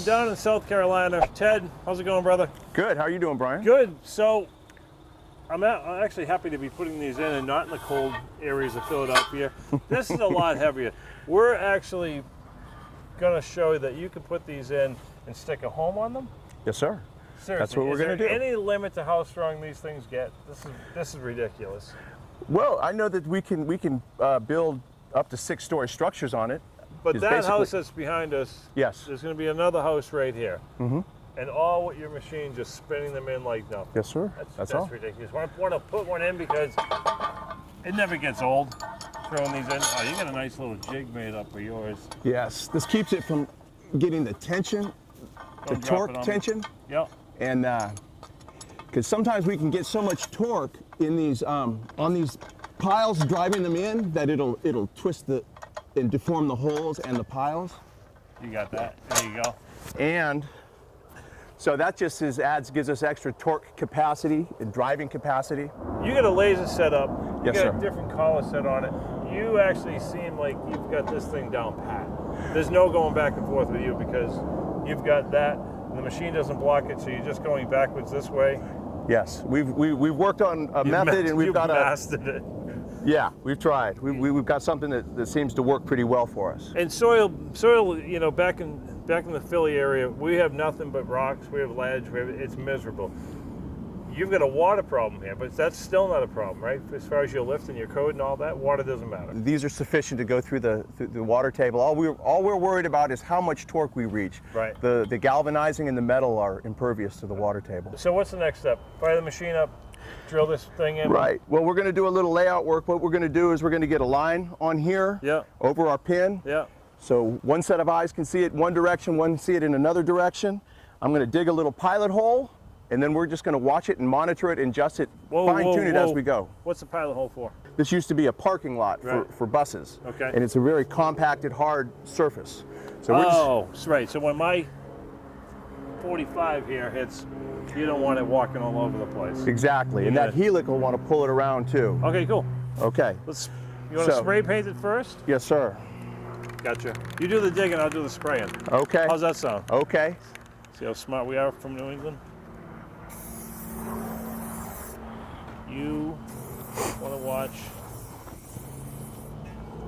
down in South Carolina. Ted, how's it going, brother? Good. How are you doing, Brian? Good. So I'm actually happy to be putting these in and not in the cold areas of Philadelphia. This is a lot heavier. We're actually going to show you that you can put these in and stick a home on them. Yes, sir. Seriously, that's what we're going to do. Is there any limit to how strong these things get? This is ridiculous. Well, I know that we can build up to 6-story structures on it. But that house that's behind us, yes, there's going to be another house right here. Mm-hmm. And all with your machine just spinning them in like nothing. Yes, sir. That's all. Ridiculous. I want to put one in because it never gets old throwing these in. Oh, you got a nice little jig made up for yours. Yes, this keeps it from getting the tension, the torque tension. Yep. And because sometimes we can get so much torque in these on these piles driving them in that it'll twist and deform the holes and the piles. You got that. There you go. And so that just gives us extra torque capacity and driving capacity. You got a laser set up. You Yes, got sir. a different collar set on it. You actually seem like you've got this thing down pat. There's no going back and forth with you because you've got that. And the machine doesn't block it, so you're just going backwards this way. Yes, we've worked on a method, and we've got mastered it. Yeah, we've tried. We've got something that seems to work pretty well for us. And soil, you know, back in the Philly area, we have nothing but rocks. We have ledge. It's miserable. You've got a water problem here, but that's still not a problem, right? As far as your lift and your code and all that, water doesn't matter. These are sufficient to go through the water table. All we're worried about is how much torque we reach. Right. The galvanizing and the metal are impervious to the water table. So what's the next step? Fire the machine up, drill this thing in. Right. Well, we're going to do a little layout work. What we're going to do is we're going to get a line on here. Yeah. Over our pin. Yeah. So one set of eyes can see it one direction, one see it in another direction. I'm going to dig a little pilot hole, and then we're just going to watch it and monitor it and adjust it, fine-tune it as we go. What's the pilot hole for? This used to be a parking lot Right. for buses. Okay. And it's a very compacted, hard surface. So we're just, right. So when my 45 here hits, you don't want it walking all over the place. exactly. And that helic will want to pull it around too. Okay, cool. Okay. You want to spray paint it first? Yes, sir. Gotcha. You do the digging, I'll do the spraying. Okay. How's that sound? Okay. See how smart we are from New England? You want to watch.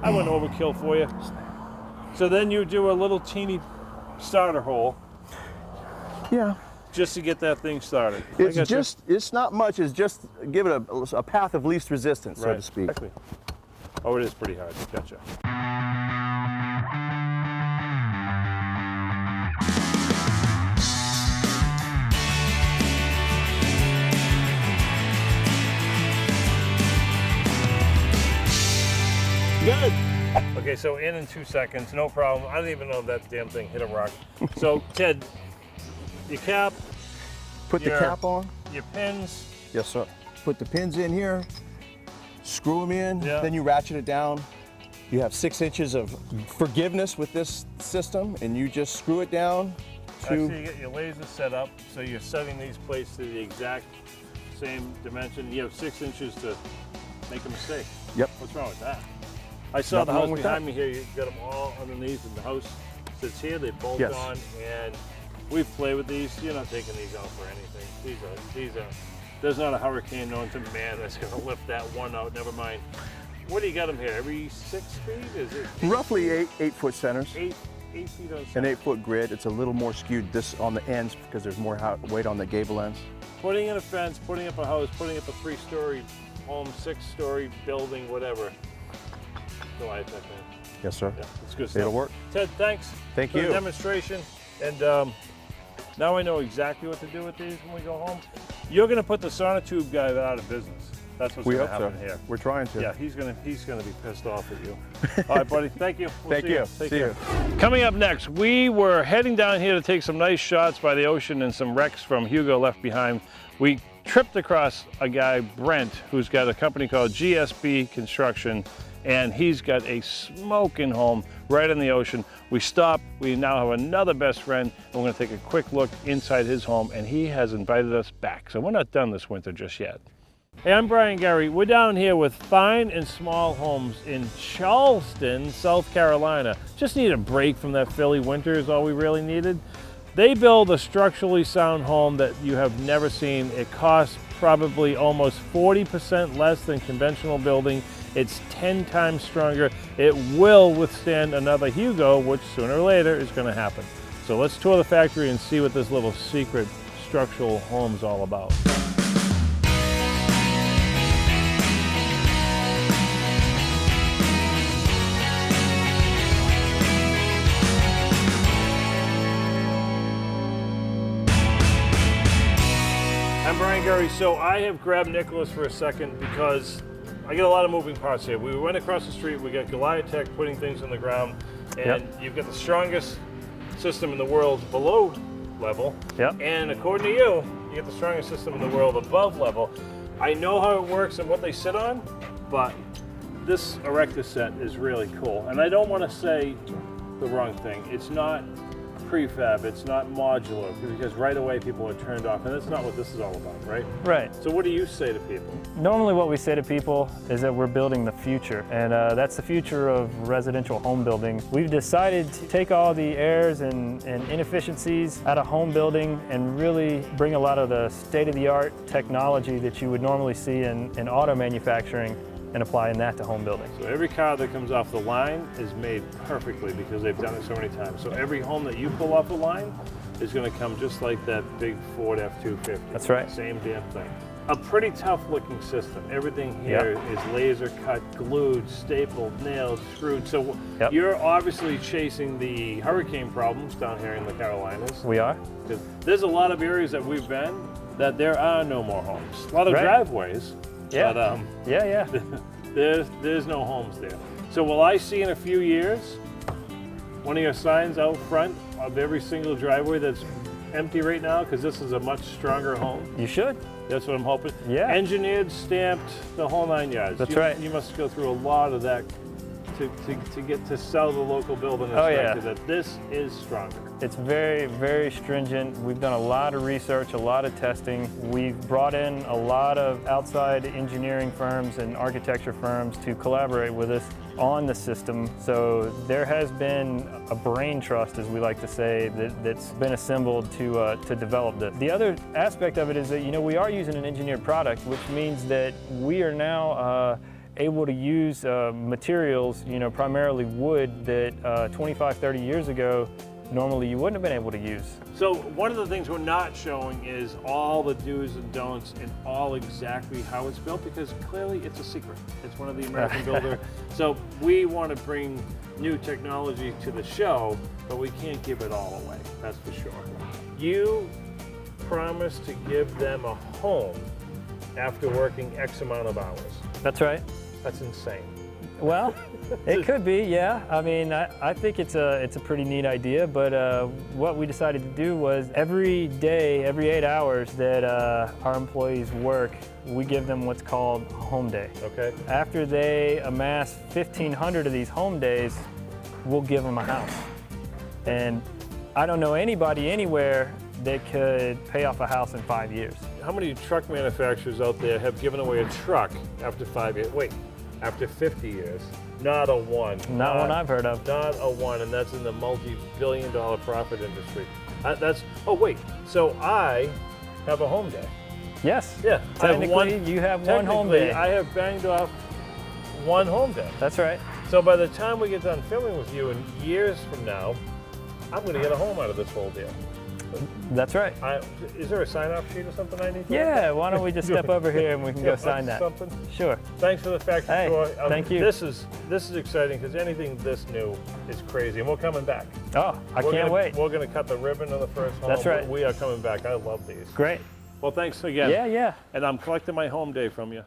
I went overkill for you. So then you do a little teeny starter hole. Yeah. Just to get that thing started. It's not much, it's just give it a path of least resistance, so to speak. Exactly. Oh, it is pretty hard. Gotcha. Good. Okay, so in 2 seconds, no problem. I don't even know if that damn thing hit a rock. So, Ted, your cap. Put the cap on. Your pins. Yes, sir. Put the pins in here, screw them in, Yeah. then you ratchet it down. You have 6 inches of forgiveness with this system, and you just screw it down to... Actually, you get your laser set up, so you're setting these plates to the exact same dimension. You have 6 inches to make a mistake. Yep. What's wrong with that? I saw Nothing the wrong house with behind that. me here. You got them all underneath, and the house sits here. They bolt Yes. on, and we've played with these. You're not taking these out for anything. These are. There's not a hurricane known to man that's going to lift that one out. Never mind. What do you got them here? Every 6 feet? Is it Roughly 8-foot centers. 8 feet on An center? 8-foot grid. It's a little more skewed this on the ends because there's more weight on the gable ends. Putting in a fence, putting up a house, putting up a 3-story home, 6-story building, whatever. Goliath, that thing. Yes, sir. Yeah, it's good stuff. It'll work. Ted, thanks. Thank for you. the demonstration. And now I know exactly what to do with these when we go home. You're going to put the sonotube guy out of business. That's what's We going to hope so. happen here. We're trying to. Yeah, he's gonna be pissed off at you. All right, buddy. Thank you. We'll Thank see you. Take See care. you. Coming up next, we were heading down here to take some nice shots by the ocean and some wrecks from Hugo left behind. We tripped across a guy, Brent, who's got a company called GSB Construction, and he's got a smoking home right in the ocean. We stopped. We now have another best friend, and we're going to take a quick look inside his home, and he has invited us back. So we're not done this winter just yet. Hey, I'm Brian Gurry. We're down here with Fine and Small Homes in Charleston, South Carolina. Just need a break from that Philly winter is all we really needed. They build a structurally sound home that you have never seen. It costs probably almost 40% less than conventional building. It's 10 times stronger. It will withstand another Hugo, which sooner or later is going to happen. So let's tour the factory and see what this little secret structural home's all about. I'm Brian Gurry. So I have grabbed Nicholas for a second because I get a lot of moving parts here. We went across the street, we got Goliath Tech putting things on the ground, and you've got the strongest system in the world below level. And according to you, you get the strongest system in the world above level. I know how it works and what they sit on, but this erector set is really cool. And I don't want to say the wrong thing. It's not prefab, it's not modular, because right away people are turned off, and that's not what this is all about, right? Right. So what do you say to people? Normally what we say to people is that we're building the future, and that's the future of residential home building. We've decided to take all the errors and inefficiencies out of home building and really bring a lot of the state-of-the-art technology that you would normally see in auto manufacturing and applying that to home building. So every car that comes off the line is made perfectly because they've done it so many times. So every home that you pull off the line is going to come just like that big Ford F-250. That's right. Same damn thing. A pretty tough looking system. Everything here is laser cut, glued, stapled, nailed, screwed. So you're obviously chasing the hurricane problems down here in the Carolinas. We are. Because there's a lot of areas that we've been that there are no more homes. A lot of driveways. But there's no homes there. So will I see in a few years one of your signs out front of every single driveway that's empty right now because this is a much stronger home? You should. That's what I'm hoping. Yeah. Engineered, stamped, the whole 9 yards. That's right. You must go through a lot of that to get to sell the local building inspector that this is stronger. It's very, very stringent. We've done a lot of research, a lot of testing. We've brought in a lot of outside engineering firms and architecture firms to collaborate with us on the system. So there has been a brain trust, as we like to say, that's been assembled to develop this. The other aspect of it is that, we are using an engineered product, which means that we are now able to use materials, primarily wood that 25, 30 years ago, normally you wouldn't have been able to use. So one of the things we're not showing is all the do's and don'ts and all exactly how it's built, because clearly it's a secret. It's one of the American Builder. So we want to bring new technology to the show, but we can't give it all away, that's for sure. You promised to give them a home after working X amount of hours. That's right. That's insane. Well, it could be, yeah. I mean, I think it's a pretty neat idea, but what we decided to do was every day, every 8 hours that our employees work, we give them what's called home day. Okay. After they amass 1,500 of these home days, we'll give them a house. And I don't know anybody anywhere that could pay off a house in 5 years. How many truck manufacturers out there have given away a truck after 5 years? Wait. After 50 years, not a one. Not one I've heard of. Not a one, and that's in the multi-billion-dollar profit industry. Oh wait, so I have a home day. Yes. Yeah. Technically, you have one home day. I have banged off one home day. That's right. So by the time we get done filming with you in years from now, I'm going to get a home out of this whole deal. That's right. Is there a sign-off sheet or something I need to? Yeah, why don't we just step over here and we can go sign that. Something? Sure. Thanks for the factory tour. Thank you. This is exciting because anything this new is crazy, and we're coming back. Oh, I can't wait. We're going to cut the ribbon on the first home. That's right. We are coming back. I love these. Great. Well, thanks again. Yeah. And I'm collecting my home day from you.